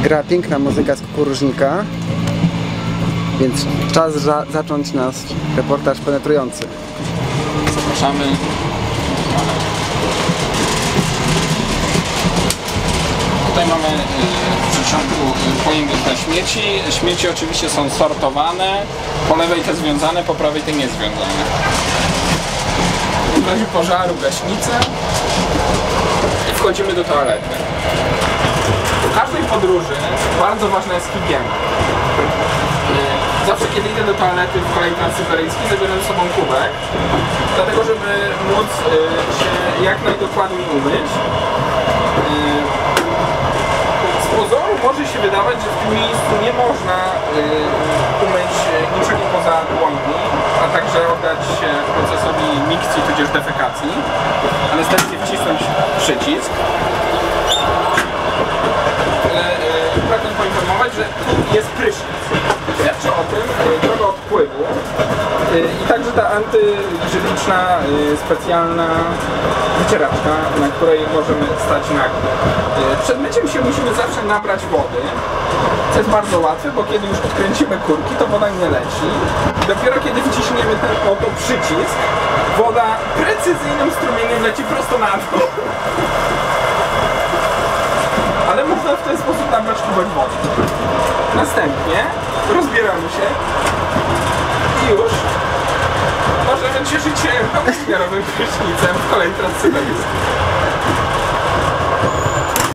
gra piękna muzyka z kukurużnika, więc czas zacząć nasz reportaż penetrujący. Zapraszamy. Tutaj mamy w przedsionku pojemnik na śmieci. Śmieci oczywiście są sortowane. Po lewej te związane, po prawej te niezwiązane. W razie pożaru gaśnicę i wchodzimy do toalety. W każdej podróży bardzo ważna jest higiena. Zawsze kiedy idę do toalety w kolei transsyberyjskiej, zabieram ze sobą kubek, dlatego żeby móc się jak najdokładniej umyć. Z pozoru może się wydawać, że w tym miejscu nie można umyć niczego poza dłońmi, a także oddać się procesowi mikcji tudzież defekacji, ale następnie wcisnąć przycisk. Pragnę poinformować, że tu jest prysznic. Świadczy o tym droga odpływu i także ta antygrzywiczna specjalna wycieraczka, na której możemy stać nago. Przed myciem się musimy zawsze nabrać wody, co jest bardzo łatwe, bo kiedy już odkręcimy kurki, to woda nie leci. I dopiero kiedy wciśniemy ten oto przycisk, woda precyzyjnym strumieniem leci prosto na dół. Ale można w ten sposób nabrać kubek wody. Następnie rozbieramy się i już możemy cieszyć się pełnowymiarowym prysznicem w kolei transsyberyjskiej.